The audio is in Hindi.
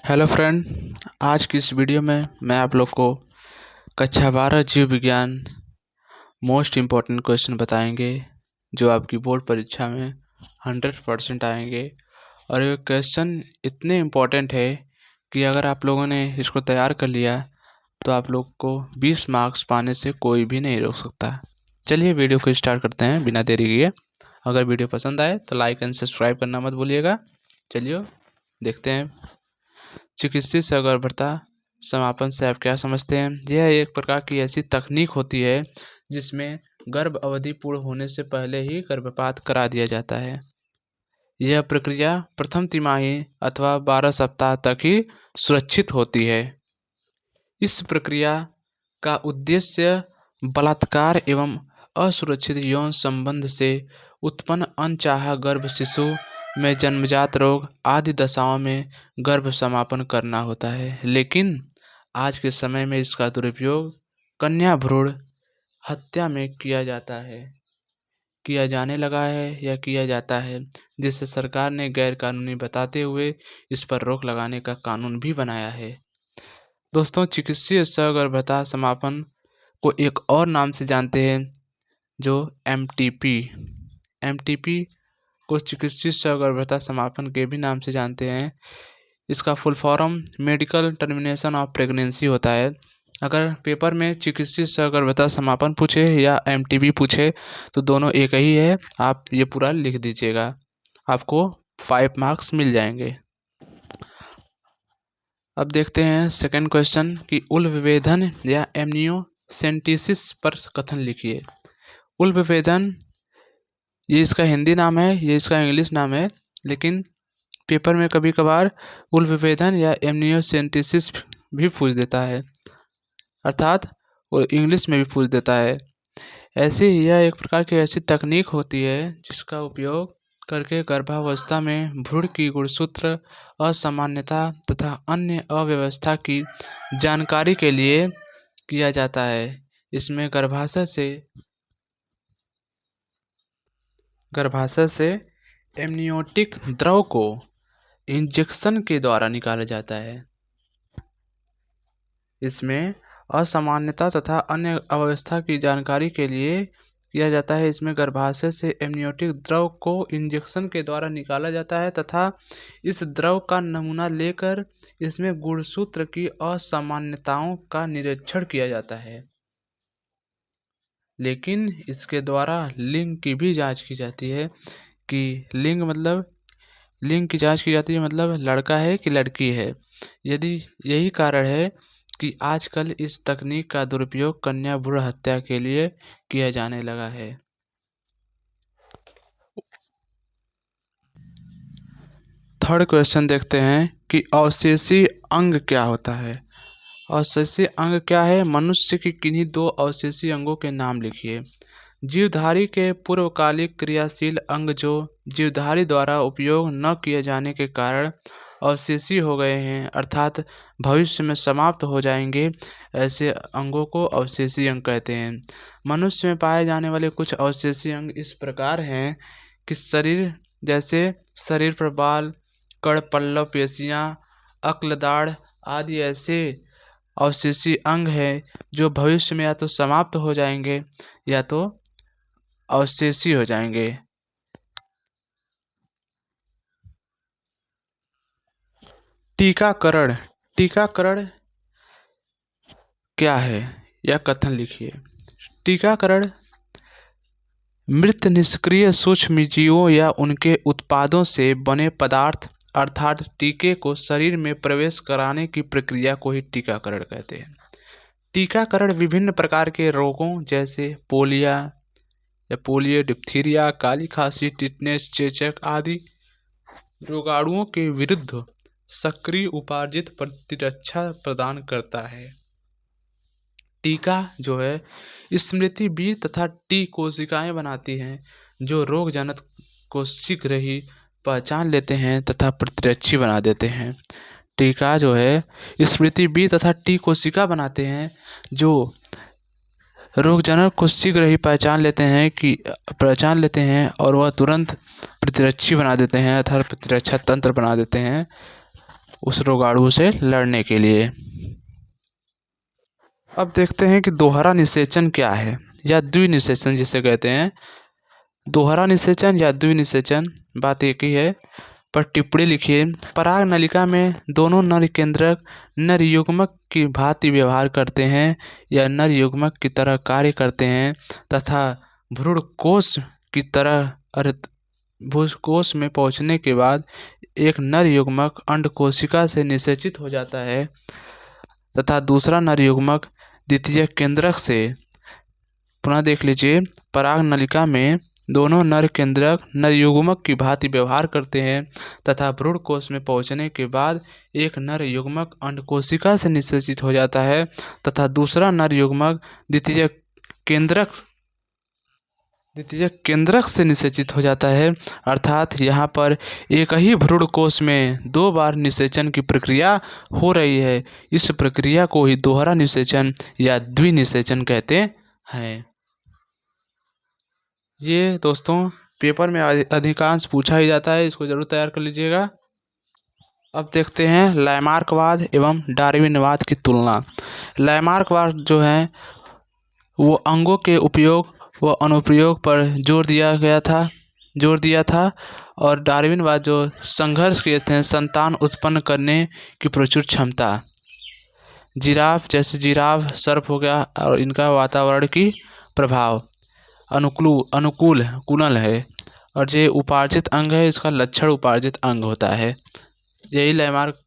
Hello friend. आज की इस वीडियो में मैं आप लोग को कक्षा 12 जीव विज्ञान मोस्ट इम्पॉर्टेंट क्वेश्चन बताएंगे जो आपकी बोर्ड परीक्षा में 100% आएंगे। और ये क्वेश्चन इतने इम्पॉर्टेंट है कि अगर आप लोगों ने इसको तैयार कर लिया तो आप लोग को 20 मार्क्स पाने से कोई भी नहीं रोक सकता। चलिए वीडियो को स्टार्ट करते हैं बिना देरी किए। अगर वीडियो पसंद आए तो लाइक एंड सब्सक्राइब करना मत भूलिएगा। चलिए देखते हैं। चिकित्सीय सगर्भता समापन से आप क्या समझते हैं? यह एक प्रकार की ऐसी तकनीक होती है जिसमें गर्भ अवधि पूर्ण होने से पहले ही गर्भपात करा दिया जाता है। यह प्रक्रिया प्रथम तिमाही अथवा 12 सप्ताह तक ही सुरक्षित होती है। इस प्रक्रिया का उद्देश्य बलात्कार एवं असुरक्षित यौन संबंध से उत्पन्न अनचाहा गर्भ शिशु में जन्मजात रोग आदि दशाओं में गर्भ समापन करना होता है। लेकिन आज के समय में इसका दुरुपयोग कन्या भ्रूण हत्या में किया जाने लगा है या किया जाता है, जिससे सरकार ने गैर कानूनी बताते हुए इस पर रोक लगाने का कानून भी बनाया है। दोस्तों, चिकित्सीय सगर्भता समापन को एक और नाम से जानते हैं जो एमटीपी को चिकित्सीय सगर्भता समापन के भी नाम से जानते हैं। इसका full form medical termination of pregnancy होता है। अगर पेपर में चिकित्सीय सगर्भता समापन पूछे या एमटीपी पूछे तो दोनों एक ही है। आप ये पूरा लिख दीजिएगा, आपको 5 मार्क्स मिल जाएंगे। अब देखते हैं सेकंड क्वेश्चन कि उल विभेदन या एमनियोसेंटेसिस पर कथन लिखिए। उल विभेदन ये इसका हिंदी नाम है, ये इसका इंग्लिश नाम है, लेकिन पेपर में कभी कभार उल विभेदन या एमनियोसेंटेसिस भी पूछ देता है, अर्थात वो इंग्लिश में भी पूछ देता है। ऐसी यह एक प्रकार की ऐसी तकनीक होती है जिसका उपयोग करके गर्भावस्था में भ्रूण की गुणसूत्र असामान्यता तथा अन्य अव्यवस्था की जानकारी के लिए किया जाता है। इसमें गर्भाशय से एमनियोटिक द्रव को इंजेक्शन के द्वारा निकाला जाता है। इसमें असामान्यता तथा अन्य अवस्था की जानकारी के लिए किया जाता है। इसमें गर्भाशय से एमनियोटिक द्रव को इंजेक्शन के द्वारा निकाला जाता है तथा इस द्रव का नमूना लेकर इसमें गुणसूत्र की असामान्यताओं का निरीक्षण किया जाता है। लेकिन इसके द्वारा लिंग की भी जांच की जाती है कि लिंग की जांच की जाती है, मतलब लड़का है कि लड़की है। यदि यही कारण है कि आजकल इस तकनीक का दुरुपयोग कन्या भ्रूण हत्या के लिए किया जाने लगा है। थर्ड क्वेश्चन देखते हैं कि अवशेषी अंग क्या होता है। अवशेषी अंग क्या है? मनुष्य की किन्हीं 2 अवशेषी अंगों के नाम लिखिए। जीवधारी के पूर्वकालिक क्रियाशील अंग जो जीवधारी द्वारा उपयोग न किए जाने के कारण अवशेषी हो गए हैं, अर्थात भविष्य में समाप्त हो जाएंगे, ऐसे अंगों को अवशेषी अंग कहते हैं। मनुष्य में पाए जाने वाले कुछ अवशेषी अंग इस प्रकार हैं कि शरीर पर बाल, कड़, पल्लव, पेशियाँ, अक्ल, दाढ़ आदि ऐसे अवशेषी अंग हैं जो भविष्य में या तो समाप्त हो जाएंगे या तो अवशेषी हो जाएंगे। टीकाकरण क्या है यह कथन लिखिए। टीकाकरण मृत निष्क्रिय सूक्ष्मजीवों या उनके उत्पादों से बने पदार्थ अर्थात टीके को शरीर में प्रवेश कराने की प्रक्रिया को ही टीकाकरण कहते हैं। टीकाकरण विभिन्न प्रकार के रोगों जैसे पोलियो, डिप्थीरिया, काली खांसी, टिटनेस, चेचक आदि रोगाणुओं के विरुद्ध सक्रिय उपार्जित प्रतिरक्षा प्रदान करता है। टीका जो है स्मृति बीज तथा टी कोशिकाएं बनाती हैं जो रोगजनक को शीघ्र ही पहचान लेते हैं तथा प्रतिरक्षी बना देते हैं। टीका जो है स्मृति बीज तथा टी कोशिका बनाते हैं जो रोगजनक को शीघ्र ही पहचान लेते हैं और वह तुरंत प्रतिरक्षी बना देते हैं अर्थात प्रतिरक्षा तंत्र बना देते हैं उस रोगाणु से लड़ने के लिए। अब देखते हैं कि दोहरा निषेचन क्या है या द्विनिषेचन जिसे कहते हैं। दोहरा निषेचन या द्विनिषेचन बात एक ही है, पर टिप्पणी लिखिए। पराग नलिका में दोनों नर केंद्रक नर युग्मक की भांति व्यवहार करते हैं या नर युग्मक की तरह कार्य करते हैं तथा भ्रूण कोश की तरह भ्रूणकोश में पहुंचने के बाद एक नर युग्मक अंड कोशिका से निषेचित हो जाता है तथा दूसरा नर युग्मक द्वितीय केंद्रक से। पुनः देख लीजिए, पराग नलिका में दोनों नर केंद्रक नर युग्मक की भांति व्यवहार करते हैं तथा भ्रूण कोश में पहुंचने के बाद एक नर युग्मक अंड कोशिका से निषेचित हो जाता है तथा दूसरा नर युग्मक द्वितीय केंद्रक से निषेचित हो जाता है। अर्थात यहाँ पर एक ही भ्रूण कोश में दो बार निषेचन की प्रक्रिया हो रही है। इस प्रक्रिया को ही दोहरा निषेचन या द्विनिषेचन कहते हैं। ये दोस्तों पेपर में अधिकांश पूछा ही जाता है, इसको जरूर तैयार कर लीजिएगा। अब देखते हैं लैमार्कवाद एवं डार्विनवाद की तुलना। लैमार्कवाद जो है वो अंगों के उपयोग व अनुप्रयोग पर जोर दिया था और डार्विनवाद जो संघर्ष किए थे संतान उत्पन्न करने की प्रचुर क्षमता। जिराफ सर्प हो गया और इनका वातावरण की प्रभाव अनुकूल कुनल है और ये उपार्जित अंग है, इसका लक्षण उपार्जित अंग होता है। यही लैमार्क